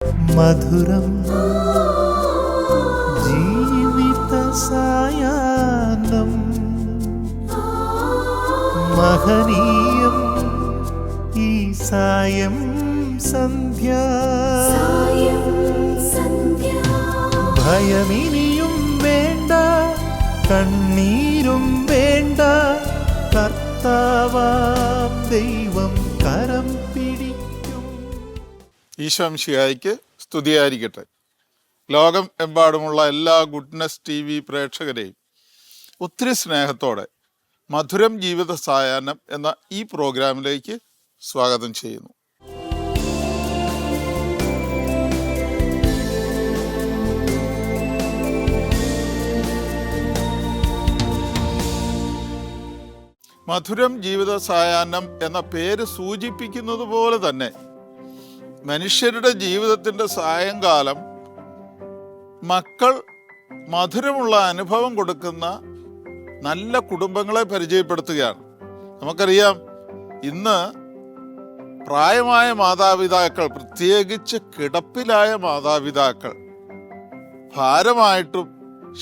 മധുരം ജീവിത സായാഹ്നം മഹനീയം ഈ സായം സന്ധ്യ ഭയമിനിയും വേണ്ട കണ്ണീരും വേണ്ട കർത്താവാം ദൈവം കരം പിടിക്കും. ഈശോ മിശിഹായ്ക്ക് സ്തുതിയായിരിക്കട്ടെ. ലോകം എമ്പാടുമുള്ള എല്ലാ ഗുഡ്നസ് TV പ്രേക്ഷകരെയും ഒത്തിരി സ്നേഹത്തോടെ മധുരം ജീവിത സായാഹ്നം എന്ന ഈ പ്രോഗ്രാമിലേക്ക് സ്വാഗതം ചെയ്യുന്നു. മധുരം ജീവിത സായാഹ്നം എന്ന പേര് സൂചിപ്പിക്കുന്നത് പോലെ തന്നെ മനുഷ്യരുടെ ജീവിതത്തിൻ്റെ സായങ്കാലം മക്കൾ മധുരമുള്ള അനുഭവം കൊടുക്കുന്ന നല്ല കുടുംബങ്ങളെ പരിചയപ്പെടുത്തുകയാണ്. നമുക്കറിയാം, ഇന്ന് പ്രായമായ മാതാപിതാക്കൾ, പ്രത്യേകിച്ച് കിടപ്പിലായ മാതാപിതാക്കൾ, ഭാരമായിട്ടും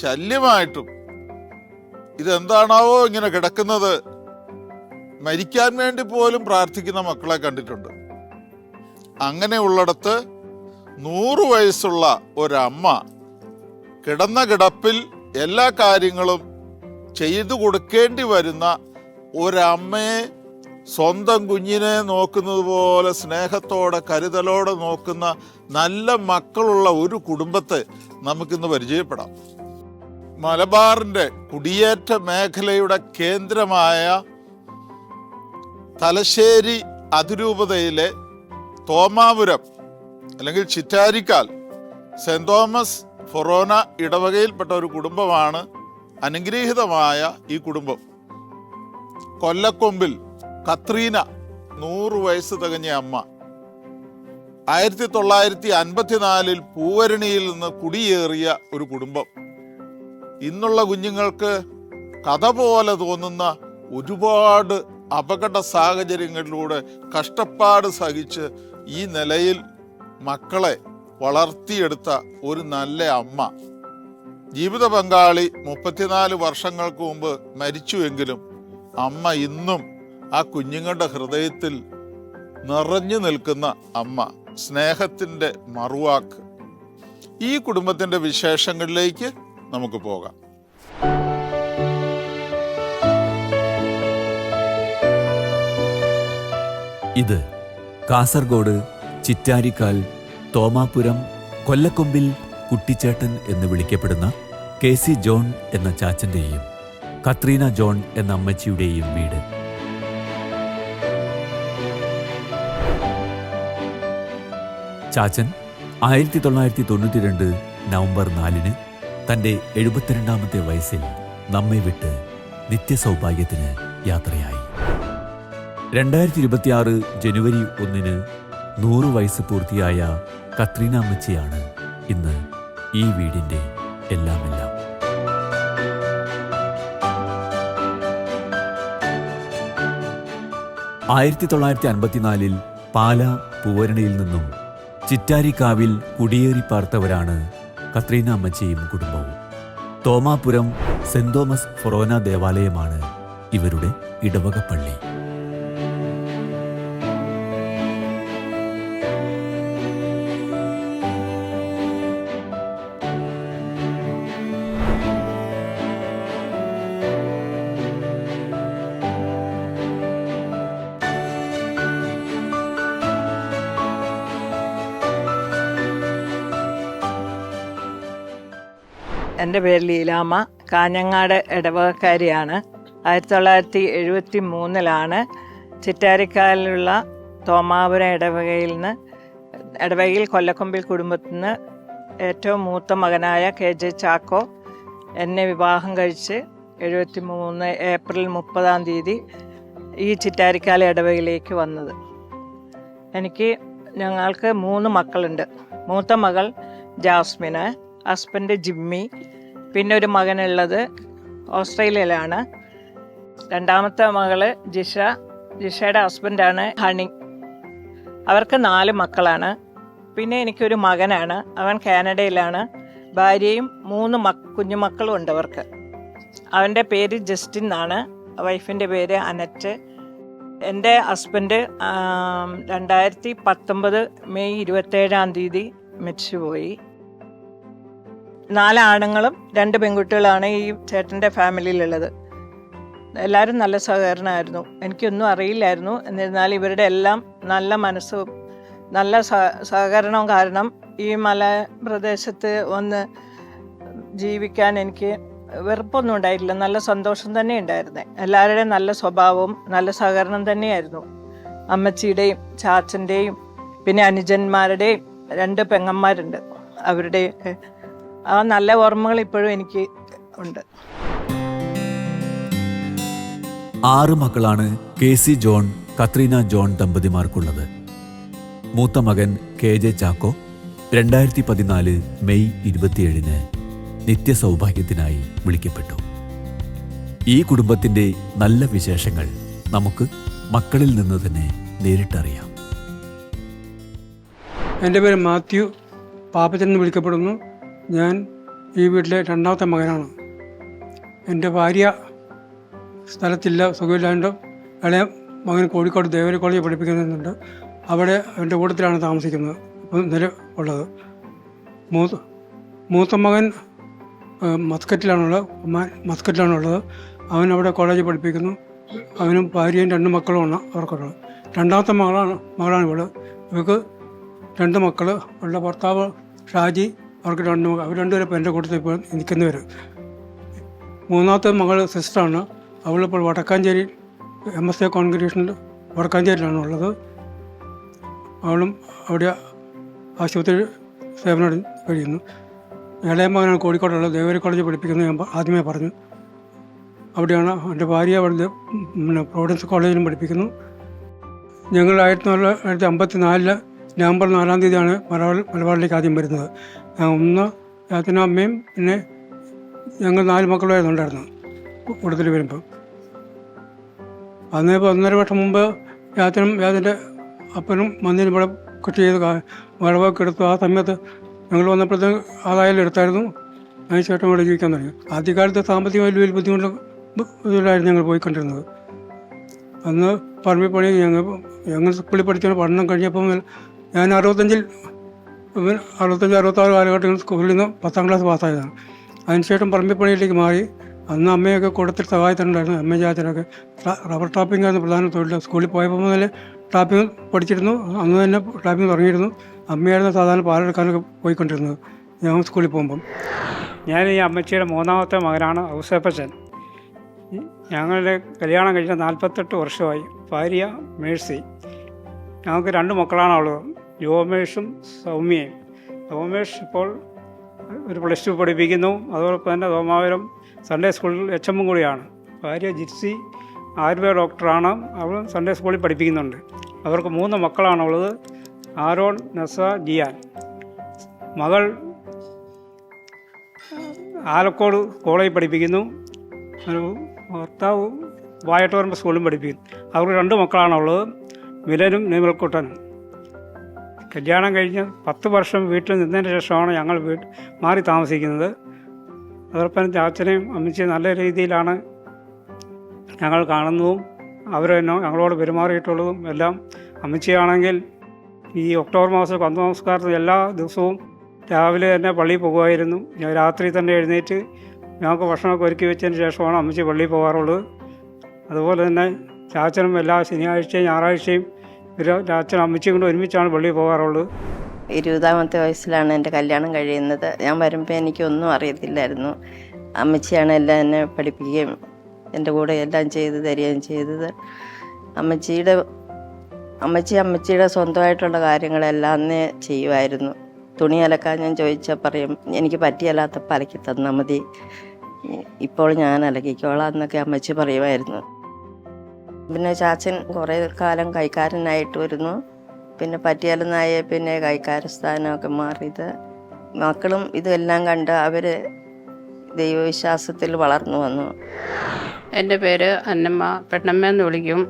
ശല്യമായിട്ടും ഇതെന്താണാവോ ഇങ്ങനെ കിടക്കുന്നത്, മരിക്കാൻ വേണ്ടി പോലും പ്രാർത്ഥിക്കുന്ന മക്കളെ കണ്ടിട്ടുണ്ട്. അങ്ങനെയുള്ളിടത്ത് 100 വയസ്സുള്ള ഒരമ്മ കിടന്ന കിടപ്പിൽ എല്ലാ കാര്യങ്ങളും ചെയ്തു കൊടുക്കേണ്ടി വരുന്ന ഒരമ്മയെ സ്വന്തം കുഞ്ഞിനെ നോക്കുന്നത് പോലെ സ്നേഹത്തോടെ കരുതലോടെ നോക്കുന്ന നല്ല മക്കളുള്ള ഒരു കുടുംബത്തെ നമുക്കിന്ന് പരിചയപ്പെടാം. മലബാറിൻ്റെ കുടിയേറ്റ മേഖലയുടെ കേന്ദ്രമായ തലശ്ശേരി അതിരൂപതയിലെ തോമാപുരം അല്ലെങ്കിൽ ചിറ്റാരിക്കാൽ സെന്റ് തോമസ് ഫൊറോന ഇടവകയിൽപ്പെട്ട ഒരു കുടുംബമാണ് അനുഗ്രഹീതമായ ഈ കുടുംബം. കൊല്ലക്കൊമ്പിൽ കത്രീന 100 വയസ്സ് തികഞ്ഞ അമ്മ 1954 പൂവരണിയിൽ നിന്ന് കുടിയേറിയ ഒരു കുടുംബം. ഇന്നുള്ള കുഞ്ഞുങ്ങൾക്ക് കഥ പോലെ തോന്നുന്ന ഒരുപാട് അപകട സാഹചര്യങ്ങളിലൂടെ കഷ്ടപ്പാട് സഹിച്ച് ഈ നിലയിൽ മക്കളെ വളർത്തിയെടുത്ത ഒരു നല്ല അമ്മ. ജീവിത പങ്കാളി 34 വർഷങ്ങൾക്ക് മുമ്പ് മരിച്ചുവെങ്കിലും അമ്മ ഇന്നും ആ കുഞ്ഞുങ്ങളുടെ ഹൃദയത്തിൽ നിറഞ്ഞു നിൽക്കുന്ന അമ്മ, സ്നേഹത്തിൻ്റെ മറുവാക്ക്. ഈ കുടുംബത്തിൻ്റെ വിശേഷങ്ങളിലേക്ക് നമുക്ക് പോകാം. ഇത് കാസർഗോഡ് ചിറ്റാരിക്കാൽ തോമാപുരം കൊല്ലക്കൊമ്പിൽ കുട്ടിച്ചേട്ടൻ എന്ന് വിളിക്കപ്പെടുന്ന KC ജോൺ എന്ന ചാച്ചൻ്റെയും കത്രീന ജോൺ എന്ന അമ്മച്ചിയുടെയും വീട്. ചാച്ചൻ 1992 നവംബർ 4 തൻ്റെ 72ാമത്തെ വയസ്സിൽ നമ്മെ വിട്ട് നിത്യസൗഭാഗ്യത്തിന് യാത്രയായി. 2026 ജനുവരി 1 100 വയസ്സ് പൂർത്തിയായ കത്രീന അമ്മച്ചിയാണ് ഇന്ന് ഈ വീടിൻ്റെ എല്ലാമെല്ലാം. ആയിരത്തി 1954 പാലാ പൂവരണിയിൽ നിന്നും ചിറ്റാരിക്കാവിൽ കുടിയേറി പാർത്തവരാണ് കത്രീന അമ്മച്ചിയും കുടുംബവും. തോമാപുരം സെന്റ് തോമസ് ഫൊറോന ദേവാലയമാണ് ഇവരുടെ ഇടവക പള്ളി. എൻ്റെ പേര് ലീലാമ്മ, കാഞ്ഞങ്ങാട് ഇടവകക്കാരിയാണ്. 1973 ചിറ്റാരിക്കാലിലുള്ള തോമാപുരം ഇടവകയിൽ കൊല്ലക്കൊമ്പിൽ കുടുംബത്തിൽ നിന്ന് ഏറ്റവും മൂത്ത മകനായ KJ ചാക്കോ എന്നെ വിവാഹം കഴിച്ച് 73 ഏപ്രിൽ 30 ഈ ചിറ്റാരിക്കാൽ ഇടവകയിലേക്ക് വന്നത്. ഞങ്ങൾക്ക് 3 മക്കളുണ്ട്. മൂത്ത മകൾ ജാസ്മിന്, ഹസ്ബൻഡ് ജിമ്മി, പിന്നെ ഒരു മകനുള്ളത് ഓസ്ട്രേലിയയിലാണ്. രണ്ടാമത്തെ മകള് ജിഷയുടെ ഹസ്ബൻഡാണ് ഹണി. അവർക്ക് 4 മക്കളാണ്. പിന്നെ എനിക്കൊരു മകനാണ്, അവൻ കാനഡയിലാണ്. ഭാര്യയും 3 കുഞ്ഞുമക്കളും ഉണ്ട് അവർക്ക്. അവൻ്റെ പേര് ജസ്റ്റിൻ എന്നാണ്, വൈഫിൻ്റെ പേര് അനറ്റ്. എൻ്റെ ഹസ്ബൻഡ് 2019 മെയ് 27 മരിച്ചുപോയി. 4 ആണുങ്ങളും 2 പെൺകുട്ടികളാണ് ഈ ചേട്ടൻ്റെ ഫാമിലിയിലുള്ളത്. എല്ലാവരും നല്ല സഹകരണമായിരുന്നു. എനിക്കൊന്നും അറിയില്ലായിരുന്നു. എന്നിരുന്നാലും ഇവരുടെ എല്ലാം നല്ല മനസ്സും നല്ല സഹകരണവും കാരണം ഈ മലപ്രദേശത്ത് വന്ന് ജീവിക്കാൻ എനിക്ക് വെറുപ്പൊന്നും ഉണ്ടായിട്ടില്ല. നല്ല സന്തോഷം തന്നെ ഉണ്ടായിരുന്നേ. എല്ലാവരുടെയും നല്ല സ്വഭാവവും നല്ല സഹകരണം തന്നെയായിരുന്നു. അമ്മച്ചിയുടെയും ചാച്ചൻ്റെയും പിന്നെ അനുജന്മാരുടെയും 2 പെങ്ങന്മാരുണ്ട്, അവരുടെയൊക്കെ ആ നല്ല ഓർമ്മകൾ ഇപ്പോഴും എനിക്ക് ഉണ്ട്. 6 മക്കളാണ് KC ജോൺ, കത്രീന ജോൺ ദമ്പതിമാർക്കുള്ളത്. മൂത്ത മകൻ KJ ചാക്കോ 2014 മെയ് 27 നിത്യസൗഭാഗ്യത്തിനായി വിളിക്കപ്പെട്ടു. ഈ കുടുംബത്തിന്റെ നല്ല വിശേഷങ്ങൾ നമുക്ക് മക്കളിൽ നിന്ന് തന്നെ നേരിട്ടറിയാം. എൻ്റെ പേര് മാത്യു, പാപ്പച്ചൻ എന്ന് വിളിക്കപ്പെടുന്നു. ഞാൻ ഈ വീട്ടിലെ 2ാമത്തെ മകനാണ്. എൻ്റെ ഭാര്യ സ്ഥലത്തില്ല, സുഖമില്ലാണ്ട് ഇളയ മകൻ കോഴിക്കോട് ദേവരി കോളേജിൽ പഠിപ്പിക്കുന്നുണ്ട്. അവിടെ എൻ്റെ കൂട്ടത്തിലാണ് താമസിക്കുന്നത് ഇപ്പം നില ഉള്ളത്. മൂത്ത മകൻ മസ്കറ്റിലാണുള്ളത്. അവൻ അവിടെ കോളേജിൽ പഠിപ്പിക്കുന്നു. അവനും ഭാര്യയും 2 മക്കളുമാണ് അവർക്കുള്ളത്. 2ാമത്തെ മകളാണ് ഇവിടെ. ഇവർക്ക് 2 മക്കൾ. അവളുടെ ഭർത്താവ് ഷാജി, അവർക്ക് 2 മക്കൾ. അവർ 2 പേരും ഇപ്പോൾ എൻ്റെ കൂട്ടത്തിൽ ഇപ്പോൾ നിൽക്കുന്നവർ. 3ാമത്തെ മകൾ സിസ്റ്ററാണ്. അവളിപ്പോൾ വടക്കാഞ്ചേരി MSA കോൺഗ്രിഗേഷനിൽ വടക്കാഞ്ചേരിയിലാണ് ഉള്ളത്. അവളും അവിടെ ആശുപത്രി സേവനം കഴിയുന്നു. ഇളയ മകനാണ് കോഴിക്കോടുള്ളത്, ദേവരി കോളേജിൽ പഠിപ്പിക്കുന്നത് ഞാൻ ആദ്യമേ പറഞ്ഞു. അവിടെയാണ്. എൻ്റെ ഭാര്യ അവിടെ പ്രോവിഡൻസ് കോളേജിലും പഠിപ്പിക്കുന്നു. ഞങ്ങൾ 1954 നവംബർ 4 മലബാറിലേക്ക് ആദ്യം വരുന്നത്. അച്ഛനും അമ്മയും പിന്നെ ഞങ്ങൾ 4 മക്കളുമായിരുന്നു ഉണ്ടായിരുന്നു കൂടുതൽ വരുമ്പം. അന്ന് ഇപ്പോൾ 1.5 വർഷം മുമ്പ് യാതിൻ്റെ അപ്പനും മന്ദിരം ഇവിടെ കൃഷി ചെയ്ത് വിളവൊക്കെ എടുത്തു. ആ സമയത്ത് ഞങ്ങൾ വന്നപ്പോഴത്തേക്ക് ആദായം എടുത്തായിരുന്നു. അതിന് ശേഷം ഇവിടെ ജീവിക്കാൻ തുടങ്ങി. ആദ്യകാലത്ത് സാമ്പത്തികമായി വലിയ ബുദ്ധിമുട്ടിലായിരുന്നു ഞങ്ങൾ പോയിക്കൊണ്ടിരുന്നത്. അന്ന് പറമ്പിൽ പണി ഞങ്ങൾ സ്കൂളിൽ പഠിച്ചുകൊണ്ട് പഠനം കഴിഞ്ഞപ്പോൾ ഞാൻ 65-66 കാലഘട്ടങ്ങളിൽ സ്കൂളിൽ നിന്ന് 10ാം ക്ലാസ് പാസ്സായതാണ്. അതിനുശേഷം പറമ്പിൽ പണിയിലേക്ക് മാറി. അന്ന് അമ്മയൊക്കെ കൂട്ടത്തിൽ സഹായത്തിനുണ്ടായിരുന്നു. അമ്മ ചാച്ചനൊക്കെ റബ്ബർ ടാപ്പിംഗ് ആയിരുന്നു പ്രധാന തൊഴിൽ. സ്കൂളിൽ പോയപ്പോൾ മുതൽ ടാപ്പിംഗ് പഠിച്ചിരുന്നു. അന്ന് തന്നെ ടാപ്പിംഗ് തുടങ്ങിയിരുന്നു. അമ്മയായിരുന്നു സാധാരണ പാലെടുക്കാനൊക്കെ പോയിക്കൊണ്ടിരുന്നത് ഞാൻ സ്കൂളിൽ പോകുമ്പം. ഞാൻ ഈ അമ്മച്ചിയുടെ 3ാമത്തെ മകനാണ് ഔസേപ്പച്ചൻ. ഞങ്ങളുടെ കല്യാണം കഴിഞ്ഞ 48 വർഷമായി. ഭാര്യ മേഴ്സി. ഞങ്ങൾക്ക് 2 മക്കളാണുള്ളത്, ജോമേഷും സൗമ്യയും. ജോമേഷ് ഇപ്പോൾ ഒരു +2 പഠിപ്പിക്കുന്നു. അതോടൊപ്പം തന്നെ തോമാപുരം സൺഡേ സ്കൂളിൽ HM കൂടിയാണ്. ഭാര്യ ജിപ്സി ആയുർവേദ ഡോക്ടറാണ്. അവൾ സൺഡേ സ്കൂളിൽ പഠിപ്പിക്കുന്നുണ്ട്. അവർക്ക് 3 മക്കളാണുള്ളത്, ആരോൺ, നസ, ജിയാൻ. മകൾ ആലക്കോട് കോളേജിൽ പഠിപ്പിക്കുന്നു. ഒരു ഭർത്താവ് വായട്ടോറമ്പ് സ്കൂളിലും പഠിപ്പിക്കുന്നു. അവർക്ക് 2 മക്കളാണുള്ളത്, മിലനും നിമൽക്കുട്ടനും. കല്യാണം കഴിഞ്ഞ് 10 വർഷം വീട്ടിൽ നിന്നതിന് ശേഷമാണ് ഞങ്ങൾ മാറി താമസിക്കുന്നത്. അതോടൊപ്പം ചാച്ചനെയും അമ്മച്ചിയും നല്ല രീതിയിലാണ് ഞങ്ങൾ കാണുന്നതും അവർ ഞങ്ങളോട് പെരുമാറിയിട്ടുള്ളതും എല്ലാം. അമ്മച്ചിയാണെങ്കിൽ ഈ ഒക്ടോബർ മാസം നമസ്കാരത്തിൽ എല്ലാ ദിവസവും രാവിലെ തന്നെ പള്ളിയിൽ പോകുമായിരുന്നു. രാത്രി തന്നെ എഴുന്നേറ്റ് ഞങ്ങൾക്ക് ഭക്ഷണമൊക്കെ ഒരുക്കി വെച്ചതിന് ശേഷമാണ് അമ്മച്ചി പള്ളിയിൽ പോകാറുള്ളത്. അതുപോലെ തന്നെ ചാച്ചനും എല്ലാ ശനിയാഴ്ചയും ഞായറാഴ്ചയും ചാച്ചനും അമ്മച്ചിയും കൊണ്ട് ഒരുമിച്ചാണ് പള്ളിയിൽ പോകാറുള്ളത്. 20ാമത്തെ വയസ്സിലാണ് എൻ്റെ കല്യാണം കഴിയുന്നത്. ഞാൻ വരുമ്പോൾ എനിക്കൊന്നും അറിയത്തില്ലായിരുന്നു. അമ്മച്ചിയാണ് എല്ലാം എന്നെ പഠിപ്പിക്കുകയും എൻ്റെ കൂടെ എല്ലാം ചെയ്ത് തരികയും ചെയ്തത്. അമ്മച്ചിയുടെ സ്വന്തമായിട്ടുള്ള കാര്യങ്ങളെല്ലാം അന്നേ ചെയ്യുമായിരുന്നു. തുണി അലക്കാൻ ഞാൻ ചോദിച്ചാൽ പറയും, എനിക്ക് പറ്റിയല്ലാത്തപ്പോൾ അലക്കി തന്നാൽ മതി, ഇപ്പോൾ ഞാൻ അലക്കിക്കോളാം എന്നൊക്കെ അമ്മച്ചി പറയുമായിരുന്നു. പിന്നെ ചാച്ചൻ കുറേ കാലം കൈക്കാരനായിട്ട് വരുന്നു. പിന്നെ പറ്റിയാലെന്നായ പിന്നെ കൈക്കാര സ്ഥാനമൊക്കെ മാറിയത്. മക്കളും ഇതെല്ലാം കണ്ട് അവർ ദൈവവിശ്വാസത്തിൽ വളർന്നു വന്നു. എൻ്റെ പേര് അന്നമ്മ, പെണ്ണമ്മ എന്ന് വിളിക്കും.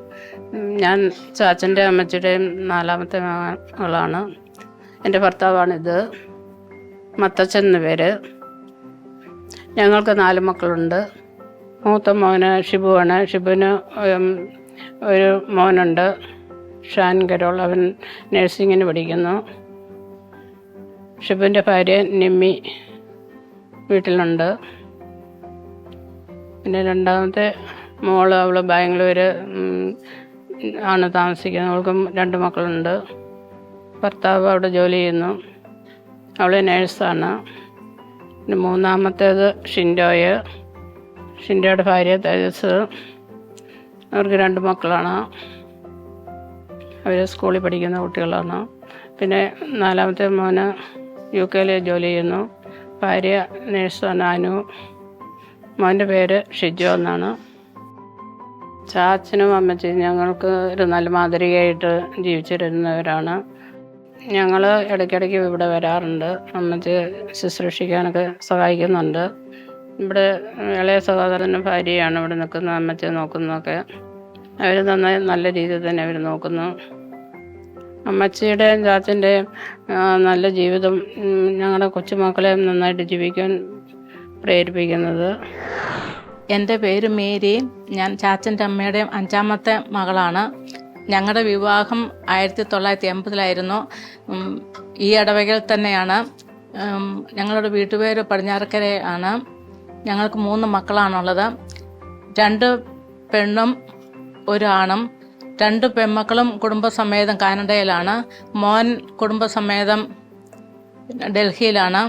ഞാൻ ചാച്ചൻ്റെ അമ്മച്ചിയുടെയും 4ാമത്തെ മകളാണ്. എൻ്റെ ഭർത്താവാണിത്. മത്തച്ഛൻ എന്ന പേര്. ഞങ്ങൾക്ക് 4 മക്കളുണ്ട്. മൂത്ത മോന് ഷിബുവാണ്. ഷിബുവിന് ഒരു മോനുണ്ട്, ഷാൻ കരോൾ. അവൻ നഴ്സിങ്ങിന് പഠിക്കുന്നു. ഷിബുവിൻ്റെ ഭാര്യ നിമ്മി വീട്ടിലുണ്ട്. പിന്നെ രണ്ടാമത്തെ മോള്, അവൾ ബാംഗ്ലൂർ ആണ് താമസിക്കുന്നത്. അവൾക്കും 2 മക്കളുണ്ട്. ഭർത്താവ് അവിടെ ജോലി ചെയ്യുന്നു, അവൾ നേഴ്സാണ്. പിന്നെ മൂന്നാമത്തേത് ഷിൻഡോയുടെ ഭാര്യ തേജസ്. അവർക്ക് 2 മക്കളാണ്, അവർ സ്കൂളിൽ പഠിക്കുന്ന കുട്ടികളാണ്. പിന്നെ 4മത്തെ മോന് UK ജോലി ചെയ്യുന്നു, ഭാര്യ നേഴ്സാണ് അനു. മോൻ്റെ പേര് ഷിജോ എന്നാണ്. ചാച്ചനും അമ്മച്ചിയും ഞങ്ങൾക്ക് ഒരു നല്ല മാതൃകയായിട്ട് ജീവിച്ചിരുന്നവരാണ്. ഞങ്ങൾ ഇടയ്ക്കിടയ്ക്ക് ഇവിടെ വരാറുണ്ട്. അമ്മച്ചി ശുശ്രൂഷിക്കാനൊക്കെ സഹായിക്കുന്നുണ്ട്. ഇവിടെ ഇളയ സഹോദരനും ഭാര്യയാണ് ഇവിടെ നിൽക്കുന്നത്, അമ്മച്ചിയെ നോക്കുന്നതൊക്കെ. അവർ നല്ല രീതിയിൽ തന്നെ അവർ നോക്കുന്നു. അമ്മച്ചിയുടെയും ചാച്ചൻ്റെയും നല്ല ജീവിതം ഞങ്ങളുടെ കൊച്ചുമക്കളെ നന്നായിട്ട് ജീവിക്കാൻ പ്രേരിപ്പിക്കുന്നത്. എൻ്റെ പേര് മേരി. ഞാൻ ചാച്ചൻ്റെ അമ്മയുടെയും 5മത്തെ മകളാണ്. ഞങ്ങളുടെ വിവാഹം 1980-ലായിരുന്നു. ഈ ഇടവകയിൽ തന്നെയാണ്. ഞങ്ങളുടെ വീട്ടുപേര് പടിഞ്ഞാറക്കര ആണ്. ഞങ്ങൾക്ക് 3 മക്കളാണുള്ളത്. 2 പെണ്ണും 1 ആണും. 2 പെൺമക്കളും കുടുംബസമേതം കാനഡയിലാണ്. മോൻ കുടുംബസമേതം ഡൽഹിയിലാണ്.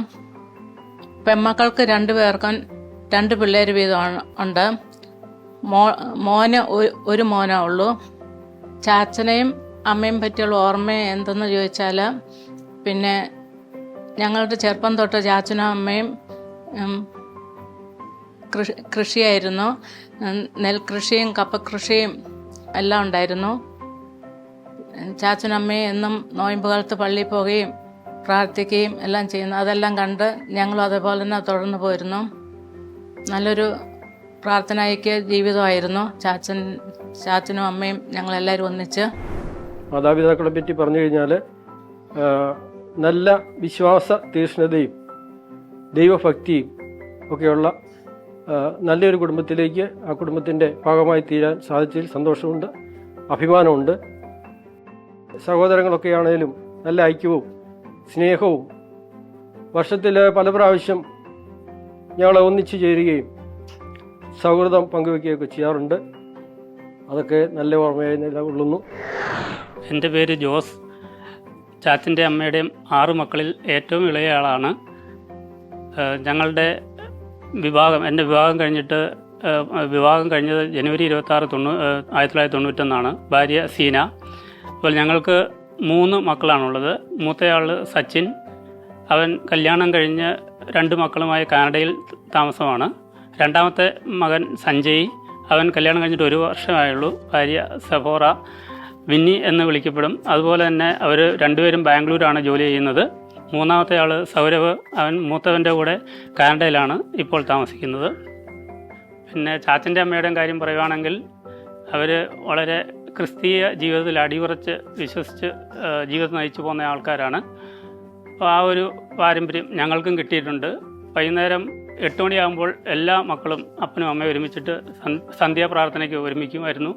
പെൺമക്കൾക്ക് 2 പേർക്കും 2 പിള്ളേർ വീതം ഉണ്ട്. മോന് 1 മോനേ ഉള്ളൂ. ചാച്ചനെയും അമ്മയും പറ്റിയുള്ള ഓർമ്മ എന്തെന്ന് ചോദിച്ചാൽ, പിന്നെ ഞങ്ങളുടെ ചെറുപ്പം തൊട്ട് ചാച്ചനും അമ്മയും കൃഷിയായിരുന്നു. നെൽകൃഷിയും കപ്പകൃഷിയും എല്ലാം ഉണ്ടായിരുന്നു. ചാച്ചനും അമ്മയും എന്നും നോയമ്പ് കാലത്ത് പള്ളിയിൽ പോവുകയും പ്രാർത്ഥിക്കുകയും എല്ലാം ചെയ്യുന്നു. അതെല്ലാം കണ്ട് ഞങ്ങളും അതേപോലെ തന്നെ തുടർന്ന് പോയിരുന്നു. നല്ലൊരു പ്രാർത്ഥനായിക്ക് ജീവിതമായിരുന്നു ചാച്ചനും അമ്മയും ഞങ്ങളെല്ലാവരും ഒന്നിച്ച്. മാതാപിതാക്കളെ പറ്റി പറഞ്ഞു കഴിഞ്ഞാൽ നല്ല വിശ്വാസ തീക്ഷ്ണതയും ദൈവഭക്തിയും ഒക്കെയുള്ള നല്ലൊരു കുടുംബത്തിലേക്ക് ആ കുടുംബത്തിൻ്റെ ഭാഗമായി തീരാൻ സാധിച്ചതിൽ സന്തോഷമുണ്ട്, അഭിമാനമുണ്ട്. സഹോദരങ്ങളൊക്കെ ആണെങ്കിലും നല്ല ഐക്യവും സ്നേഹവും, വർഷത്തിൽ പല പ്രാവശ്യം ഞങ്ങളെ ഒന്നിച്ചു ചേരുകയും സൗഹൃദം പങ്കുവയ്ക്കുകയൊക്കെ ചെയ്യാറുണ്ട്. അതൊക്കെ നല്ല ഓർമ്മയായി നിലകൊള്ളുന്നു. എൻ്റെ പേര് ജോസ്. ചാച്ചൻ്റെ അമ്മയുടെയും 6 മക്കളിൽ ഏറ്റവും ഇളയ ആളാണ്. ഞങ്ങളുടെ എൻ്റെ വിവാഹം കഴിഞ്ഞത് ജനുവരി 26, 1991 ഭാര്യ സീന. അപ്പോൾ ഞങ്ങൾക്ക് 3 മക്കളാണുള്ളത്. മൂത്തയാൾ സച്ചിൻ. അവൻ കല്യാണം കഴിഞ്ഞ് 2 മക്കളുമായി കാനഡയിൽ താമസമാണ്. 2മത്തെ മകൻ സഞ്ജയ്. അവൻ കല്യാണം കഴിഞ്ഞിട്ട് 1 വർഷമായുള്ളൂ. ഭാര്യ സെഫോറ, വിന്നി എന്ന് വിളിക്കപ്പെടും. അതുപോലെ തന്നെ അവർ 2 പേരും ബാംഗ്ലൂരാണ് ജോലി ചെയ്യുന്നത്. 3മത്തെ ആൾ സൗരവ്. അവൻ മൂത്തവൻ്റെ കൂടെ കാനഡയിലാണ് ഇപ്പോൾ താമസിക്കുന്നത്. പിന്നെ ചാച്ചൻ്റെ അമ്മയുടെയും കാര്യം പറയുകയാണെങ്കിൽ, അവർ വളരെ ക്രിസ്തീയ ജീവിതത്തിൽ അടിയുറച്ച് വിശ്വസിച്ച് ജീവിതം നയിച്ചു പോകുന്ന ആൾക്കാരാണ്. അപ്പോൾ ആ ഒരു പാരമ്പര്യം ഞങ്ങൾക്കും കിട്ടിയിട്ടുണ്ട്. വൈകുന്നേരം 8 മണിയാകുമ്പോൾ എല്ലാ മക്കളും അപ്പനും അമ്മയും ഒരുമിച്ചിട്ട് സന്ധ്യാപ്രാർത്ഥനയ്ക്ക് ഒരുമിക്കുമായിരുന്നു.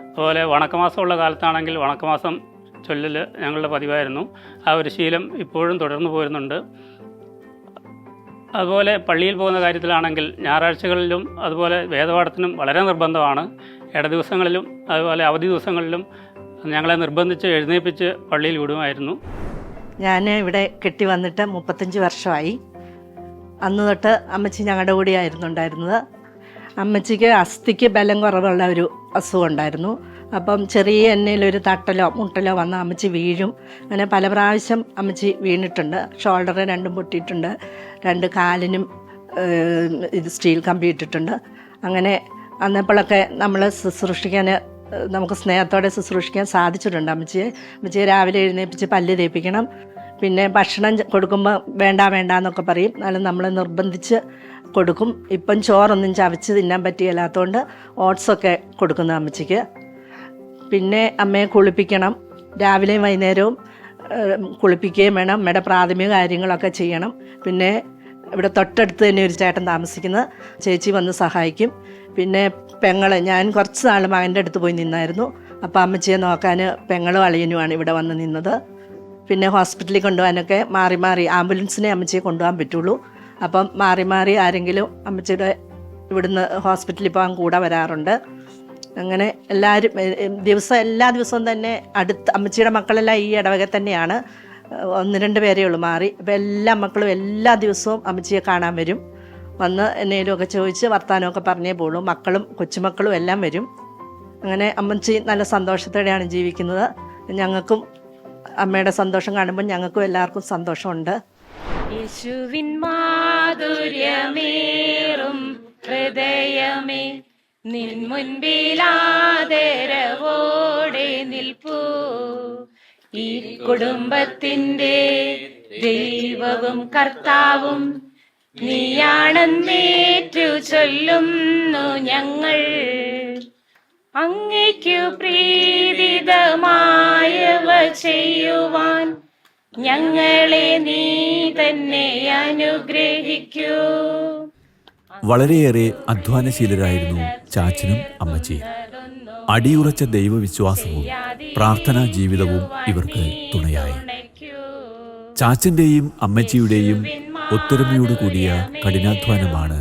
അതുപോലെ വണക്കമാസമുള്ള കാലത്താണെങ്കിൽ വണക്കമാസം ചൊല്ലൽ ഞങ്ങളുടെ പതിവായിരുന്നു. ആ ഒരു ശീലം ഇപ്പോഴും തുടർന്നു പോരുന്നുണ്ട്. അതുപോലെ പള്ളിയിൽ പോകുന്ന കാര്യത്തിലാണെങ്കിൽ ഞായറാഴ്ചകളിലും അതുപോലെ വേദപാഠത്തിനും വളരെ നിർബന്ധമാണ്. ദിവസങ്ങളിലും അതുപോലെ അവധി ദിവസങ്ങളിലും ഞങ്ങളെ നിർബന്ധിച്ച് എഴുന്നേൽപ്പിച്ച് പള്ളിയിൽ വിടുമായിരുന്നു. ഞാൻ ഇവിടെ കെട്ടി വന്നിട്ട് 35 വർഷമായി. അന്ന് തൊട്ട് അമ്മച്ചി ഞങ്ങളുടെ കൂടെയായിരുന്നു ഉണ്ടായിരുന്നത്. അമ്മച്ചിക്ക് അസ്ഥിക്ക് ബലം കുറവുള്ള ഒരു അസുഖം ഉണ്ടായിരുന്നു. അപ്പം ചെറിയ എണ്ണയിലൊരു തട്ടലോ മുട്ടലോ വന്ന അമ്മച്ചി വീഴും. അങ്ങനെ പല പ്രാവശ്യം അമ്മച്ചി വീണിട്ടുണ്ട്. ഷോൾഡർ 2 പൊട്ടിയിട്ടുണ്ട്. 2 കാലിനും ഇത് സ്റ്റീൽ കമ്പി ഇട്ടിട്ടുണ്ട്. അങ്ങനെ അന്നപ്പോഴൊക്കെ നമ്മൾ ശുശ്രൂഷിക്കാൻ, നമുക്ക് സ്നേഹത്തോടെ ശുശ്രൂഷിക്കാൻ സാധിച്ചിട്ടുണ്ട് അമ്മച്ചിയെ രാവിലെ എഴുന്നേൽപ്പിച്ച് പല്ല് തേപ്പിക്കണം. പിന്നെ ഭക്ഷണം കൊടുക്കുമ്പോൾ വേണ്ട എന്നൊക്കെ പറയും. എന്നാലും നമ്മൾ നിർബന്ധിച്ച് കൊടുക്കും. ഇപ്പം ചോറൊന്നും ചവച്ച് തിന്നാൻ പറ്റിയില്ലാത്തതുകൊണ്ട് ഓട്സൊക്കെ കൊടുക്കുന്നു അമ്മച്ചിക്ക്. പിന്നെ അമ്മയെ കുളിപ്പിക്കണം. രാവിലെയും വൈകുന്നേരവും കുളിപ്പിക്കുകയും വേണം. അമ്മയുടെ പ്രാഥമിക കാര്യങ്ങളൊക്കെ ചെയ്യണം. പിന്നെ ഇവിടെ തൊട്ടടുത്ത് തന്നെ ഒരു ചേട്ടൻ താമസിക്കുന്നത്, ചേച്ചി വന്ന് സഹായിക്കും. പിന്നെ പെങ്ങളെ, ഞാൻ കുറച്ച് നാൾ മകൻ്റെ അടുത്ത് പോയി നിന്നായിരുന്നു. അപ്പോൾ അമ്മച്ചിയെ നോക്കാൻ പെങ്ങളും അളിയനുമാണ് ഇവിടെ വന്ന് നിന്നത്. പിന്നെ ഹോസ്പിറ്റലിൽ കൊണ്ടുപോകാനൊക്കെ മാറി മാറി ആംബുലൻസിനെ അമ്മച്ചിയെ കൊണ്ടുപോകാൻ പറ്റുള്ളൂ. അപ്പം മാറി മാറി ആരെങ്കിലും അമ്മച്ചിയുടെ ഇവിടുന്ന് ഹോസ്പിറ്റലിൽ പോകാൻ കൂടെ വരാറുണ്ട്. അങ്ങനെ എല്ലാവരും എല്ലാ ദിവസവും തന്നെ അമ്മച്ചിയുടെ മക്കളെല്ലാം ഈ ഇടവക തന്നെയാണ്. 1-2 പേരേ ഉള്ളൂ മാറി. അപ്പോൾ എല്ലാ മക്കളും എല്ലാ ദിവസവും അമ്മച്ചിയെ കാണാൻ വരും. വന്ന് എന്നേലുമൊക്കെ ചോദിച്ച് വർത്തമാനമൊക്കെ പറഞ്ഞേ പോളൂ. മക്കളും കൊച്ചുമക്കളും എല്ലാം വരും. അങ്ങനെ അമ്മച്ചി നല്ല സന്തോഷത്തോടെയാണ് ജീവിക്കുന്നത്. ഞങ്ങൾക്കും അമ്മയുടെ സന്തോഷം കാണുമ്പോൾ ഞങ്ങൾക്കും എല്ലാവർക്കും സന്തോഷമുണ്ട്. യേശുവിൻ മാധുര്യമേറും ഹൃദയമേ, നിൻ മുൻപിലാദരവോടെ നിൽപ്പൂ. ഈ കുടുംബത്തിൻ്റെ ദൈവവും കർത്താവും നീയാണെന്നേറ്റു ചൊല്ലുന്നു ഞങ്ങൾ. അങ്ങയ്ക്കു പ്രീതിതമായവ ചെയ്യുവാൻ ഞങ്ങളെ നീ തന്നെ അനുഗ്രഹിക്കൂ. വളരെയേറെ അധ്വാനശീലരായിരുന്നു ചാച്ചനും അമ്മച്ചിയും. അടിയുറച്ച ദൈവവിശ്വാസവും പ്രാർത്ഥനാ ജീവിതവും ഇവർക്ക് തുണയായി. ചാച്ചന്റെയും അമ്മച്ചിയുടെയും ഒത്തൊരുമയോടു കൂടിയ കഠിനാധ്വാനമാണ്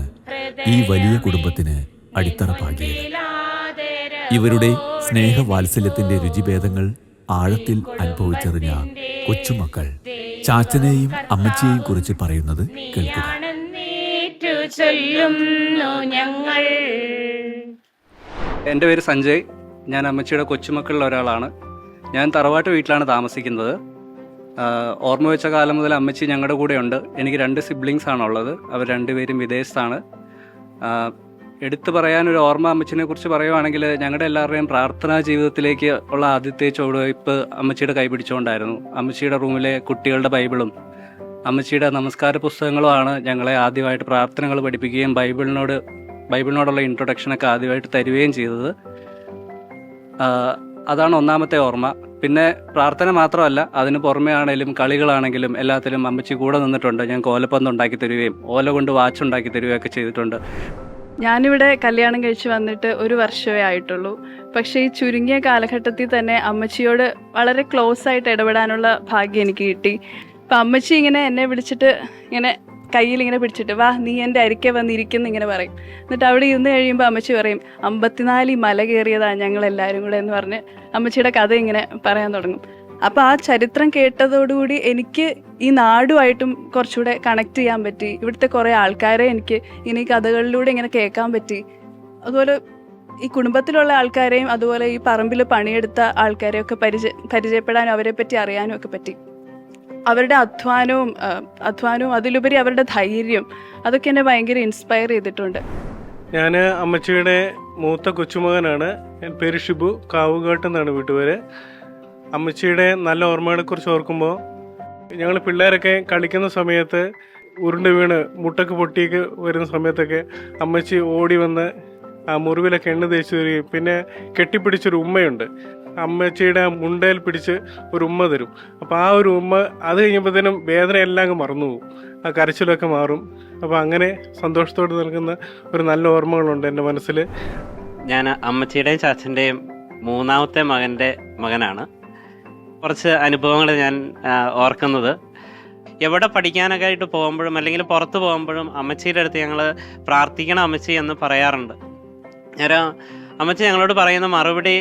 ഈ വലിയ കുടുംബത്തിന് അടിത്തറ പാകിയത്. ഇവരുടെ സ്നേഹവാത്സല്യത്തിന്റെ രുചിഭേദങ്ങൾ ആഴത്തിൽ അനുഭവിച്ചറിഞ്ഞ കൊച്ചുമക്കൾ ചാച്ചനെയും അമ്മച്ചിയെയും കുറിച്ച് പറയുന്നത് കേൾക്കുക. എൻ്റെ പേര് സഞ്ജയ്. ഞാൻ അമ്മച്ചിയുടെ കൊച്ചുമക്കളിൽ ഒരാളാണ്. ഞാൻ തറവാട്ട് വീട്ടിലാണ് താമസിക്കുന്നത്. ഓർമ്മ വെച്ച കാലം മുതൽ അമ്മച്ചി ഞങ്ങളുടെ കൂടെയുണ്ട്. എനിക്ക് 2 സിബ്ലിങ്സ് ആണുള്ളത്. അവർ 2 പേരും വിദേശത്താണ്. എടുത്തു പറയാനൊരു ഓർമ്മ അമ്മച്ചിനെ കുറിച്ച് പറയുവാണെങ്കിൽ, ഞങ്ങളുടെ എല്ലാവരുടെയും പ്രാർത്ഥനാ ജീവിതത്തിലേക്ക് ഉള്ള ആദ്യത്തെ ചുവടുവയ്പ്പ് അമ്മച്ചിയുടെ കൈ പിടിച്ചുകൊണ്ടായിരുന്നു. അമ്മച്ചിയുടെ റൂമിലെ കുട്ടികളുടെ ബൈബിളും അമ്മച്ചിയുടെ നമസ്കാര പുസ്തകങ്ങളുമാണ് ഞങ്ങളെ ആദ്യമായിട്ട് പ്രാർത്ഥനകൾ പഠിപ്പിക്കുകയും ബൈബിളിനോടുള്ള ഇൻട്രൊഡക്ഷനൊക്കെ ആദ്യമായിട്ട് തരികയും ചെയ്തത്. അതാണ് ഒന്നാമത്തെ ഓർമ്മ. പിന്നെ പ്രാർത്ഥന മാത്രമല്ല, അതിന് പുറമെ ആണെങ്കിലും കളികളാണെങ്കിലും എല്ലാത്തിലും അമ്മച്ചി കൂടെ നിന്നിട്ടുണ്ട്. ഞാൻ കോലപ്പന്ത് ഉണ്ടാക്കി തരികയും ഓല കൊണ്ട് വാച്ച് ഉണ്ടാക്കി തരികയൊക്കെ ചെയ്തിട്ടുണ്ട്. ഞാനിവിടെ കല്യാണം കഴിച്ച് വന്നിട്ട് 1 വർഷമേ ആയിട്ടുള്ളൂ. പക്ഷേ ഈ ചുരുങ്ങിയ കാലഘട്ടത്തിൽ തന്നെ അമ്മച്ചിയോട് വളരെ ക്ലോസ് ആയിട്ട് ഇടപെടാനുള്ള ഭാഗ്യം എനിക്ക് കിട്ടി. അപ്പം അമ്മച്ചി ഇങ്ങനെ എന്നെ വിളിച്ചിട്ട് ഇങ്ങനെ കയ്യിൽ ഇങ്ങനെ പിടിച്ചിട്ട്, വാ നീ എൻ്റെ അരികെ വന്നിരിക്കുന്നു ഇങ്ങനെ പറയും. എന്നിട്ട് അവിടെ ഇരുന്ന് കഴിയുമ്പോൾ അമ്മച്ചി പറയും, 54 മല കയറിയതാണ് ഞങ്ങളെല്ലാവരും കൂടെ എന്ന് പറഞ്ഞ് അമ്മച്ചിയുടെ കഥ ഇങ്ങനെ പറയാൻ തുടങ്ങും. അപ്പോൾ ആ ചരിത്രം കേട്ടതോടുകൂടി എനിക്ക് ഈ നാടുമായിട്ടും കുറച്ചുകൂടെ കണക്ട് ചെയ്യാൻ പറ്റി. ഇവിടുത്തെ കുറേ ആൾക്കാരെ എനിക്ക് ഇങ്ങനെ ഈ കഥകളിലൂടെ ഇങ്ങനെ കേൾക്കാൻ പറ്റി. അതുപോലെ ഈ കുടുംബത്തിലുള്ള ആൾക്കാരെയും അതുപോലെ ഈ പറമ്പിൽ പണിയെടുത്ത ആൾക്കാരെയൊക്കെ പരിചയപ്പെടാനും അവരെ പറ്റി അറിയാനും ഒക്കെ പറ്റി. അവരുടെ അധ്വാനവും അതിലുപരി അവരുടെ ധൈര്യം, അതൊക്കെ എന്നെ ഭയങ്കര ഇൻസ്പയർ ചെയ്തിട്ടുണ്ട്. ഞാൻ അമ്മച്ചിയുടെ മൂത്ത കൊച്ചുമകനാണ്. എൻ്റെ പേര് ഷിബു. കാവുകാട്ട് എന്നാണ് വീട്ടുപേര്. അമ്മച്ചിയുടെ നല്ല ഓർമ്മകളെക്കുറിച്ച് ഓർക്കുമ്പോൾ, ഞങ്ങൾ പിള്ളേരൊക്കെ കളിക്കുന്ന സമയത്ത് ഉരുണ്ട് വീണ് മുട്ടക്ക് പൊട്ടിയൊക്കെ വരുന്ന സമയത്തൊക്കെ അമ്മച്ചി ഓടി വന്ന് ആ മുറിവിലൊക്കെ എണ്ണ തേച്ച് തരികയും പിന്നെ കെട്ടിപ്പിടിച്ചൊരു ഉമ്മയുണ്ട്. അമ്മച്ചിയുടെ മുണ്ടയിൽ പിടിച്ച് ഒരു ഉമ്മ തരും. അപ്പോൾ ആ ഒരു ഉമ്മ അത് കഴിയുമ്പോഴത്തേനും വേദന എല്ലാം അങ്ങ് മറന്നു പോകും. ആ കരച്ചിലൊക്കെ മാറും. അപ്പോൾ അങ്ങനെ സന്തോഷത്തോട് നൽകുന്ന ഒരു നല്ല ഓർമ്മകളുണ്ട് എൻ്റെ മനസ്സിൽ. ഞാൻ അമ്മച്ചിയുടെയും ചാച്ചൻ്റെയും 3ാമത്തെ മകൻ്റെ മകനാണ്. കുറച്ച് അനുഭവങ്ങൾ ഞാൻ ഓർക്കുന്നത്, എവിടെ പഠിക്കാനൊക്കെ ആയിട്ട് പോകുമ്പോഴും അല്ലെങ്കിൽ പുറത്ത് പോകുമ്പോഴും അമ്മച്ചിയുടെ അടുത്ത് ഞങ്ങൾ പ്രാർത്ഥിക്കണം അമ്മച്ചി എന്ന് പറയാറുണ്ട്. അമ്മച്ചി ഞങ്ങളോട് പറയുന്ന മറുപടി,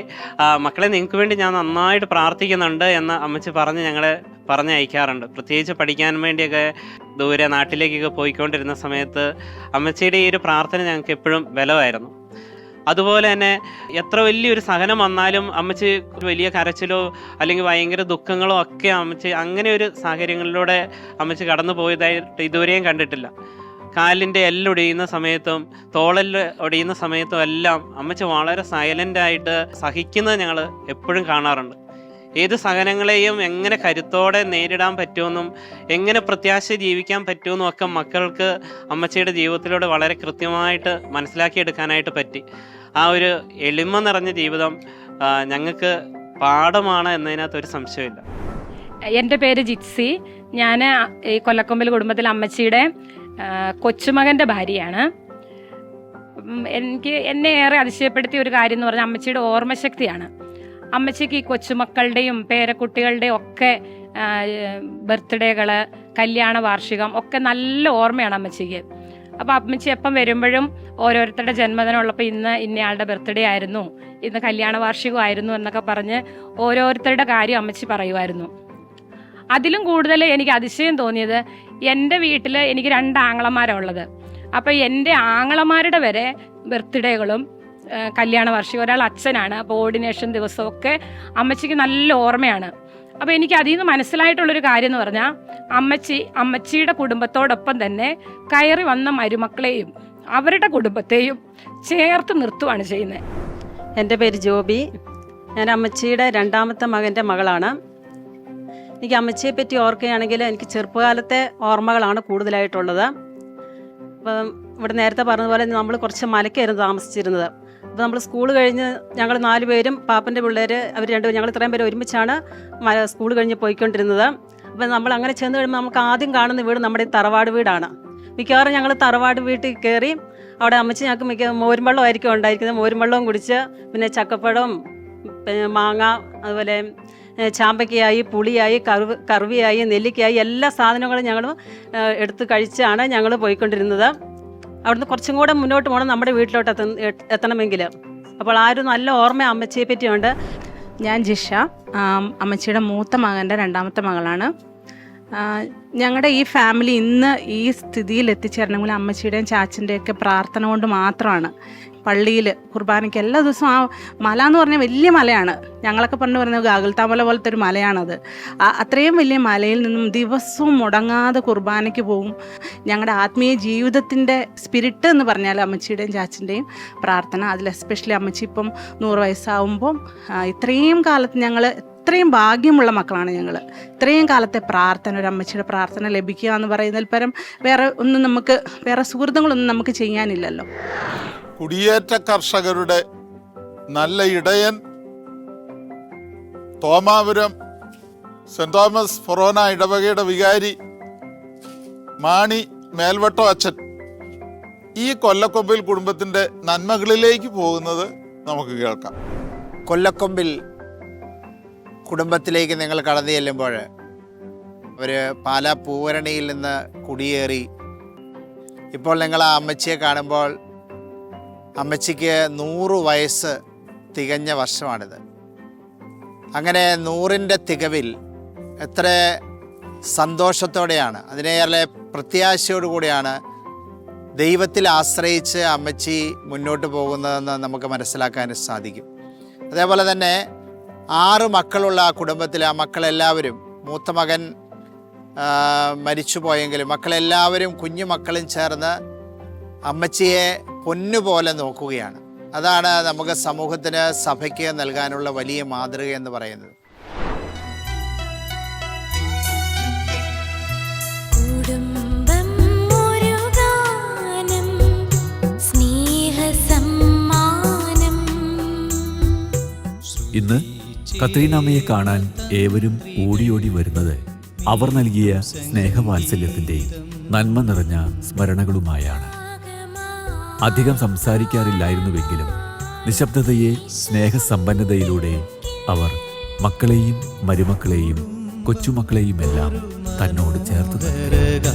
മക്കളെ നിങ്ങൾക്ക് വേണ്ടി ഞാൻ നന്നായിട്ട് പ്രാർത്ഥിക്കുന്നുണ്ട് എന്ന് അമ്മച്ചി ഞങ്ങളെ പറഞ്ഞയക്കാറുണ്ട്. പ്രത്യേകിച്ച് പഠിക്കാൻ വേണ്ടിയൊക്കെ ദൂരെ നാട്ടിലേക്കൊക്കെ പോയിക്കൊണ്ടിരുന്ന സമയത്ത് അമ്മച്ചിയുടെ ഈ ഒരു പ്രാർത്ഥന ഞങ്ങൾക്ക് എപ്പോഴും ബലമായിരുന്നു. അതുപോലെ തന്നെ എത്ര വലിയൊരു സഹനം വന്നാലും അമ്മച്ചി വലിയ കരച്ചിലോ അല്ലെങ്കിൽ ഭയങ്കര ദുഃഖങ്ങളോ ഒക്കെ അമ്മച്ചി അങ്ങനെ ഒരു സാഹചര്യങ്ങളിലൂടെ അമ്മച്ചി കടന്നു പോയതായിട്ട് ഇതുവരെയും കണ്ടിട്ടില്ല. കാലിൻ്റെ എല്ലൊടിയുന്ന സമയത്തും തോളെല്ല് ഒടിയുന്ന സമയത്തും എല്ലാം അമ്മച്ചി വളരെ സൈലൻ്റായിട്ട് സഹിക്കുന്നത് ഞങ്ങൾ എപ്പോഴും കാണാറുണ്ട്. ഏത് സഹനങ്ങളെയും എങ്ങനെ കരുത്തോടെ നേരിടാൻ പറ്റുമെന്നും എങ്ങനെ പ്രത്യാശ ജീവിക്കാൻ പറ്റുമെന്നും ഒക്കെ മക്കൾക്ക് അമ്മച്ചിയുടെ ജീവിതത്തിലൂടെ വളരെ കൃത്യമായിട്ട് മനസ്സിലാക്കിയെടുക്കാനായിട്ട് പറ്റി. ആ ഒരു എളിമ നിറഞ്ഞ ജീവിതം ഞങ്ങൾക്ക് പാഠമാണ് എന്നതിനകത്ത് ഒരു സംശയമില്ല. എൻ്റെ പേര് ജിത്സി. ഞാൻ ഈ കൊല്ലക്കൊമ്പിൽ കുടുംബത്തിൽ അമ്മച്ചിയുടെ കൊച്ചുമകൻ്റെ ഭാര്യയാണ്. എന്നെ ഏറെ അതിശയപ്പെടുത്തിയ ഒരു കാര്യം എന്ന് പറഞ്ഞാൽ അമ്മച്ചിയുടെ ഓർമ്മശക്തിയാണ്. അമ്മച്ചിക്ക് ഈ കൊച്ചുമക്കളുടെയും പേരക്കുട്ടികളുടെയും ഒക്കെ ബർത്ത്ഡേകൾ, കല്യാണ വാർഷികം ഒക്കെ നല്ല ഓർമ്മയാണ് അമ്മച്ചിക്ക്. അപ്പോൾ അമ്മച്ചി എപ്പം വരുമ്പോഴും ഓരോരുത്തരുടെ ജന്മദിനം ഉള്ളപ്പോൾ ഇന്ന് ഇന്നയാളുടെ ബർത്ത്ഡേ ആയിരുന്നു, ഇന്ന് കല്യാണ വാർഷികമായിരുന്നു എന്നൊക്കെ പറഞ്ഞ് ഓരോരുത്തരുടെ കാര്യം അമ്മച്ചി പറയുമായിരുന്നു. അതിലും കൂടുതൽ എനിക്ക് അതിശയം തോന്നിയത്, എൻ്റെ വീട്ടിൽ എനിക്ക് 2 ആങ്ങളമാരാണ് ഉള്ളത്. അപ്പോൾ എൻ്റെ ആങ്ങളമാരുടെ വരെ ബർത്ത്ഡേകളും കല്യാണ വാർഷികം, ഒരാൾ അച്ഛനാണ്, അപ്പോൾ ഓർഡിനേഷൻ ദിവസമൊക്കെ അമ്മച്ചിക്ക് നല്ല ഓർമ്മയാണ്. അപ്പോൾ എനിക്ക് അതിൽ നിന്ന് മനസ്സിലായിട്ടുള്ളൊരു കാര്യം എന്ന് പറഞ്ഞാൽ അമ്മച്ചിയുടെ കുടുംബത്തോടൊപ്പം തന്നെ കയറി വന്ന മരുമക്കളെയും അവരുടെ കുടുംബത്തെയും ചേർത്ത് നിർത്തുകയാണ് ചെയ്യുന്നത്. എൻ്റെ പേര് ജോബി. ഞാൻ അമ്മച്ചിയുടെ 2ാമത്തെ മകൻ്റെ മകളാണ്. എനിക്ക് അമ്മച്ചിയെ പറ്റി ഓർക്കുകയാണെങ്കിൽ എനിക്ക് ചെറുപ്പകാലത്തെ ഓർമ്മകളാണ് കൂടുതലായിട്ടുള്ളത്. അപ്പം ഇവിടെ നേരത്തെ പറഞ്ഞതുപോലെ നമ്മൾ കുറച്ച് മലക്കായിരുന്നു താമസിച്ചിരുന്നത്. അപ്പോൾ നമ്മൾ സ്കൂൾ കഴിഞ്ഞ് ഞങ്ങൾ 4 പേരും പാപ്പൻ്റെ പിള്ളേർ അവർ 2 പേരും ഞങ്ങൾ ഇത്രയും പേര് ഒരുമിച്ചാണ് സ്കൂൾ കഴിഞ്ഞ് പോയിക്കൊണ്ടിരുന്നത്. അപ്പോൾ നമ്മൾ അങ്ങനെ ചെന്ന് കഴിയുമ്പോൾ നമുക്ക് ആദ്യം കാണുന്ന വീട് നമ്മുടെ ഈ തറവാട് വീടാണ്. മിക്കവാറും ഞങ്ങൾ തറവാട് വീട്ടിൽ കയറി അവിടെ അമ്മച്ചി ഞങ്ങൾക്ക് മോരും വെള്ളമായിരിക്കും ഉണ്ടായിരിക്കുന്നത്. മോരും വെള്ളവും കുടിച്ച് പിന്നെ ചക്കപ്പഴവും മാങ്ങ, അതുപോലെ ചാമ്പയ്ക്കയായി, പുളിയായി, കറുവിയായി, നെല്ലിക്കയായി എല്ലാ സാധനങ്ങളും ഞങ്ങൾ എടുത്ത് കഴിച്ചാണ് ഞങ്ങൾ പോയിക്കൊണ്ടിരുന്നത്. അവിടുന്ന് കുറച്ചും കൂടെ മുന്നോട്ട് പോകണം നമ്മുടെ വീട്ടിലോട്ട് എത്തണമെങ്കിൽ. അപ്പോൾ ആ ഒരു നല്ല ഓർമ്മ അമ്മച്ചിയെ പറ്റിയുണ്ട്. ഞാൻ ജിഷ, അമ്മച്ചിയുടെ മൂത്ത മകൻ്റെ 2ാമത്തെ മകളാണ്. ഞങ്ങളുടെ ഈ ഫാമിലി ഇന്ന് ഈ സ്ഥിതിയിൽ എത്തിച്ചേരണമെങ്കിൽ അമ്മച്ചിയുടെയും ചാച്ചൻ്റെയൊക്കെ പ്രാർത്ഥന കൊണ്ട് മാത്രമാണ്. പള്ളിയിൽ കുർബാനയ്ക്ക് എല്ലാ ദിവസവും ആ മല എന്ന് പറഞ്ഞാൽ വലിയ മലയാണ്. ഞങ്ങളൊക്കെ പറയുന്നത് ഗാഗുൽത്താമല പോലത്തെ ഒരു മലയാണത്. അത്രയും വലിയ മലയിൽ നിന്നും ദിവസവും മുടങ്ങാതെ കുർബാനയ്ക്ക് പോകും. ഞങ്ങളുടെ ആത്മീയ ജീവിതത്തിൻ്റെ സ്പിരിറ്റ് എന്ന് പറഞ്ഞാൽ അമ്മച്ചിയുടെയും ചാച്ചൻ്റെയും പ്രാർത്ഥന. അതിൽ എസ്പെഷ്യലി അമ്മച്ചി ഇപ്പം 100 വയസ്സാവുമ്പം ഇത്രയും കാലത്ത് ഞങ്ങൾ ഇത്രയും ഭാഗ്യമുള്ള മക്കളാണ് ഞങ്ങൾ. ഇത്രയും കാലത്തെ പ്രാർത്ഥന, ഒരു അമ്മച്ചിയുടെ പ്രാർത്ഥന ലഭിക്കുക എന്ന് പറയുന്നതിൽ പരം വേറെ സുഹൃത്തുക്കളൊന്നും നമുക്ക് ചെയ്യാനില്ലല്ലോ. കുടിയേറ്റ കർഷകരുടെ നല്ല ഇടയൻ തോമാപുരം സെന്റ് തോമസ് ഫൊറോന ഇടവകയുടെ വികാരി മാണി മേൽവട്ടോ അച്ഛൻ ഈ കൊല്ലക്കൊമ്പിൽ കുടുംബത്തിന്റെ നന്മകളിലേക്ക് പോകുന്നത് നമുക്ക് കേൾക്കാം. കൊല്ലക്കൊമ്പിൽ കുടുംബത്തിലേക്ക് നിങ്ങൾ കടന്നു ചെല്ലുമ്പോൾ അവർ പാലാ പൂവരണിയിൽ നിന്ന് കുടിയേറി ഇപ്പോൾ നിങ്ങൾ ആ അമ്മച്ചിയെ കാണുമ്പോൾ അമ്മച്ചിക്ക് 100 വയസ്സ് തികഞ്ഞ വർഷമാണിത്. അങ്ങനെ 100ൻ്റെ തികവിൽ എത്ര സന്തോഷത്തോടെയാണ്, അതിനേറെ പ്രത്യാശയോടുകൂടിയാണ് ദൈവത്തിൽ ആശ്രയിച്ച് അമ്മച്ചി മുന്നോട്ട് പോകുന്നതെന്ന് നമുക്ക് മനസ്സിലാക്കാൻ സാധിക്കും. അതേപോലെ തന്നെ 6 മക്കളുള്ള ആ കുടുംബത്തിൽ ആ മക്കളെല്ലാവരും, മൂത്ത മകൻ മരിച്ചുപോയെങ്കിലും മക്കളെല്ലാവരും കുഞ്ഞു മക്കളും ചേർന്ന് അമ്മച്ചിയെ പൊന്നുപോലെ നോക്കുകയാണ്. അതാണ് നമുക്ക് സമൂഹത്തിന്, സഭയ്ക്ക് നൽകാനുള്ള വലിയ മാതൃക എന്ന് പറയുന്നത്. ഇന്ന് കത്രീനാമ്മയെ കാണാൻ ഏവരും ഓടിയോടി വരുന്നത് അവർ നൽകിയ സ്നേഹവാത്സല്യത്തിൻ്റെയും നന്മ നിറഞ്ഞ സ്മരണകളുമായാണ്. അധികം സംസാരിക്കാറില്ലായിരുന്നുവെങ്കിലും നിശബ്ദതയെ സ്നേഹസമ്പന്നതയിലൂടെ അവർ മക്കളെയും മരുമക്കളെയും കൊച്ചുമക്കളെയുമെല്ലാം തന്നോട് ചേർത്ത് നിർത്തി.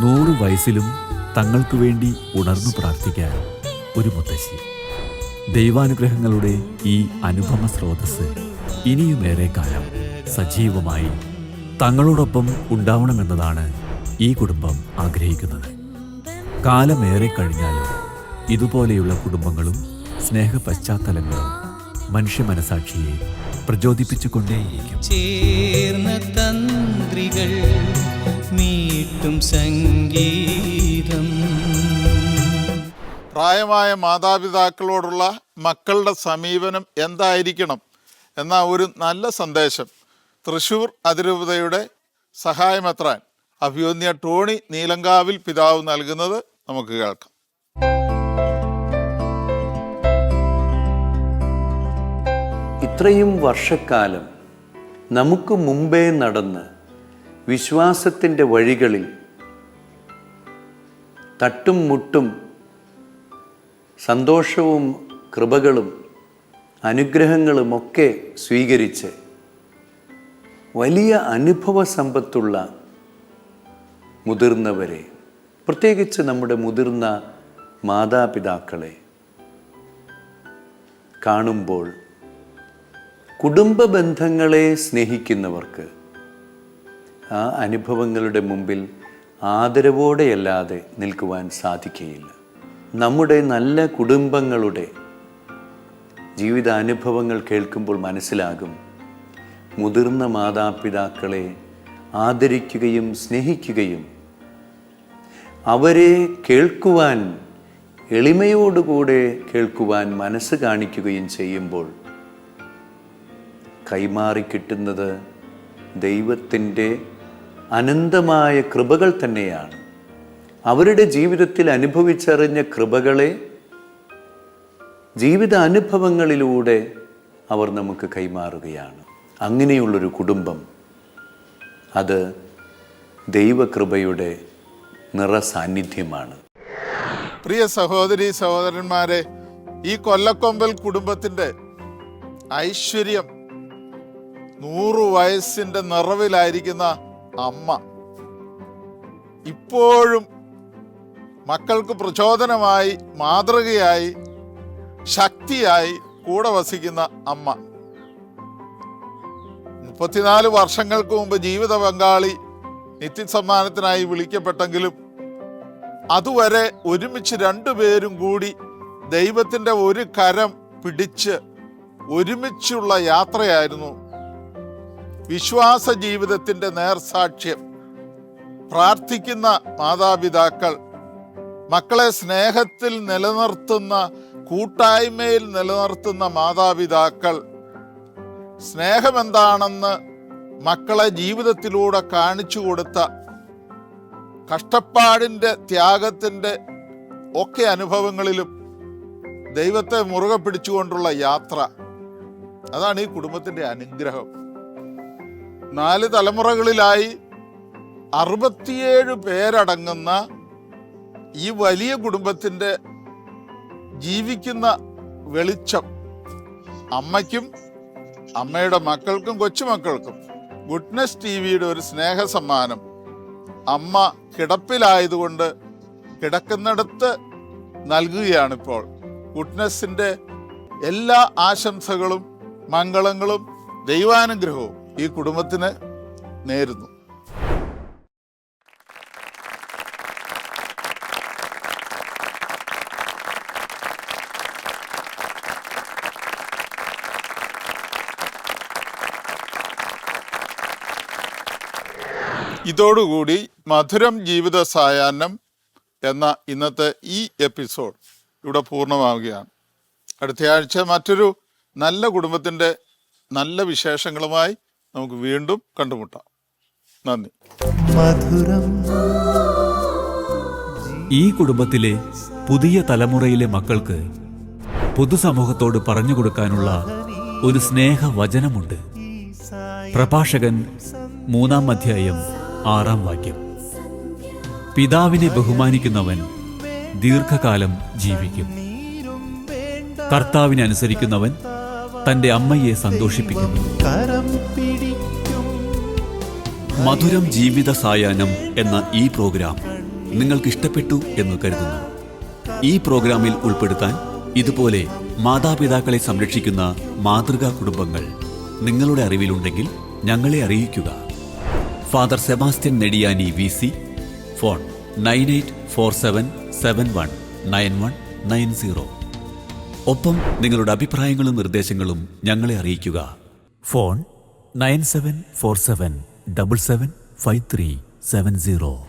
100 വയസ്സിലും തങ്ങൾക്കു വേണ്ടി ഉണർന്നു പ്രാർത്ഥിക്കാൻ ഒരു മുത്തശ്ശി. ദൈവാനുഗ്രഹങ്ങളുടെ ഈ അനുപമ സ്രോതസ് ഇനിയുമേറെ കാലം സജീവമായി തങ്ങളോടൊപ്പം ഉണ്ടാവണമെന്നതാണ് ഈ കുടുംബം ആഗ്രഹിക്കുന്നത്. കാലമേറെ കഴിഞ്ഞാലും ഇതുപോലെയുള്ള കുടുംബങ്ങളും സ്നേഹ പശ്ചാത്തലങ്ങളും മനുഷ്യ മനസാക്ഷിയെ പ്രചോദിപ്പിച്ചുകൊണ്ടേയിരിക്കും. ചേർന്ന തന്ത്രികൾ മീട്ടും സംഗീതം. പ്രായമായ മാതാപിതാക്കളോടുള്ള മക്കളുടെ സമീപനം എന്തായിരിക്കണം എന്ന ഒരു നല്ല സന്ദേശം തൃശ്ശൂർ അതിരൂപതയുടെ സഹായമെത്രാൻ അഭിവന്യ ടോണി നീലങ്കാവിൽ പിതാവ് നൽകുന്നത് നമുക്ക് കേൾക്കാം. ഇത്രയും വർഷക്കാലം നമുക്ക് മുമ്പേ നടന്ന് വിശ്വാസത്തിൻ്റെ വഴികളിൽ തട്ടും മുട്ടും സന്തോഷവും കൃപകളും അനുഗ്രഹങ്ങളുമൊക്കെ സ്വീകരിച്ച് വലിയ അനുഭവ സമ്പത്തുള്ള മുതിർന്നവരെ, പ്രത്യേകിച്ച് നമ്മുടെ മുതിർന്ന മാതാപിതാക്കളെ കാണുമ്പോൾ കുടുംബ ബന്ധങ്ങളെ സ്നേഹിക്കുന്നവർക്ക് ആ അനുഭവങ്ങളുടെ മുമ്പിൽ ആദരവോടെയല്ലാതെ നിൽക്കുവാൻ സാധിക്കുകയില്ല. നമ്മുടെ നല്ല കുടുംബങ്ങളുടെ ജീവിതാനുഭവങ്ങൾ കേൾക്കുമ്പോൾ മനസ്സിലാകും, മുതിർന്ന മാതാപിതാക്കളെ ആദരിക്കുകയും സ്നേഹിക്കുകയും അവരെ കേൾക്കുവാൻ, എളിമയോടുകൂടെ കേൾക്കുവാൻ മനസ്സ് കാണിക്കുകയും ചെയ്യുമ്പോൾ കൈമാറിക്കിട്ടുന്നത് ദൈവത്തിൻ്റെ അനന്തമായ കൃപകൾ തന്നെയാണ്. അവരുടെ ജീവിതത്തിൽ അനുഭവിച്ചറിഞ്ഞ കൃപകളെ ജീവിത അനുഭവങ്ങളിലൂടെ അവർ നമുക്ക് കൈമാറുകയാണ്. അങ്ങനെയുള്ളൊരു കുടുംബം, അത് ദൈവകൃപയുടെ നിറസാന്നിധ്യമാണ്. പ്രിയ സഹോദരി സഹോദരന്മാരെ, ഈ കൊല്ലക്കൊമ്പൽ കുടുംബത്തിൻ്റെ ഐശ്വര്യം 100 വയസ്സിൻ്റെ നിറവിലായിരിക്കുന്ന അമ്മ, ഇപ്പോഴും മക്കൾക്ക് പ്രചോദനമായി, മാതൃകയായി, ശക്തിയായി കൂടെ വസിക്കുന്ന അമ്മ. 34 വർഷങ്ങൾക്ക് മുമ്പ് ജീവിത പങ്കാളി നിത്യസമ്മാനത്തിനായി വിളിക്കപ്പെട്ടെങ്കിലും അതുവരെ ഒരുമിച്ച് രണ്ടുപേരും കൂടി ദൈവത്തിൻ്റെ ഒരു കരം പിടിച്ച് ഒരുമിച്ചുള്ള യാത്രയായിരുന്നു. വിശ്വാസ ജീവിതത്തിൻ്റെ നേർസാക്ഷ്യം. പ്രാർത്ഥിക്കുന്ന മാതാപിതാക്കൾ, മക്കളെ സ്നേഹത്തിൽ നിലനിർത്തുന്ന, കൂട്ടായ്മയിൽ നിലനിർത്തുന്ന മാതാപിതാക്കൾ, സ്നേഹമെന്താണെന്ന് മക്കളെ ജീവിതത്തിലൂടെ കാണിച്ചു കൊടുത്ത, കഷ്ടപ്പാടിൻ്റെ, ത്യാഗത്തിൻ്റെ ഒക്കെ അനുഭവങ്ങളിലും ദൈവത്തെ മുറുകെ പിടിച്ചുകൊണ്ടുള്ള യാത്ര, അതാണ് ഈ കുടുംബത്തിൻ്റെ അനുഗ്രഹം. 4 തലമുറകളിലായി 67 പേരടങ്ങുന്ന ഈ വലിയ കുടുംബത്തിൻ്റെ ജീവിക്കുന്ന വെളിച്ചം അമ്മയ്ക്കും അമ്മയുടെ മക്കൾക്കും കൊച്ചുമക്കൾക്കും ഗുഡ്നസ് ടിവിയുടെ ഒരു സ്നേഹ സമ്മാനം. അമ്മ കിടപ്പിലായതുകൊണ്ട് കിടക്കുന്നിടത്ത് നൽകുകയാണിപ്പോൾ. ഗുഡ്നസിൻ്റെ എല്ലാ ആശംസകളും മംഗളങ്ങളും ദൈവാനുഗ്രഹവും ഈ കുടുംബത്തിന് നേരുന്നു. ഇതോടുകൂടി മധുരം ജീവിത സായാഹ്നം എന്ന ഇന്നത്തെ ഈ എപ്പിസോഡ് ഇവിടെ പൂർണ്ണമാവുകയാണ്. അടുത്ത ആഴ്ച മറ്റൊരു നല്ല കുടുംബത്തിൻ്റെ നല്ല വിശേഷങ്ങളുമായി നമുക്ക് വീണ്ടും കണ്ടുമുട്ടാം. നന്ദി. ഈ കുടുംബത്തിലെ പുതിയ തലമുറയിലെ മക്കൾക്ക് പൊതുസമൂഹത്തോട് പറഞ്ഞു കൊടുക്കാനുള്ള ഒരു സ്നേഹവചനമുണ്ട്. പ്രഭാഷകൻ 3-ാം അധ്യായം 6-ാം വാക്യം. പിതാവിനെ ബഹുമാനിക്കുന്നവൻ ദീർഘകാലം ജീവിക്കും. കർത്താവിനെ അനുസരിക്കുന്നവൻ തൻ്റെ അമ്മയെ സന്തോഷിപ്പിക്കുന്നു. മധുരം ജീവിത സായാഹ്നം എന്ന ഈ പ്രോഗ്രാം നിങ്ങൾക്ക് ഇഷ്ടപ്പെട്ടു എന്ന് കരുതുന്നു. ഈ പ്രോഗ്രാമിൽ ഉൾപ്പെടുത്താൻ ഇതുപോലെ മാതാപിതാക്കളെ സംരക്ഷിക്കുന്ന മാതൃകാ കുടുംബങ്ങൾ നിങ്ങളുടെ അറിവിലുണ്ടെങ്കിൽ ഞങ്ങളെ അറിയിക്കുക. Father Sebastian Nediyani VC, phone 9847719190. ഒപ്പം നിങ്ങളുടെ അഭിപ്രായങ്ങളും നിർദ്ദേശങ്ങളും ഞങ്ങളെ അറിയിക്കുക. ഫോൺ 9747775370.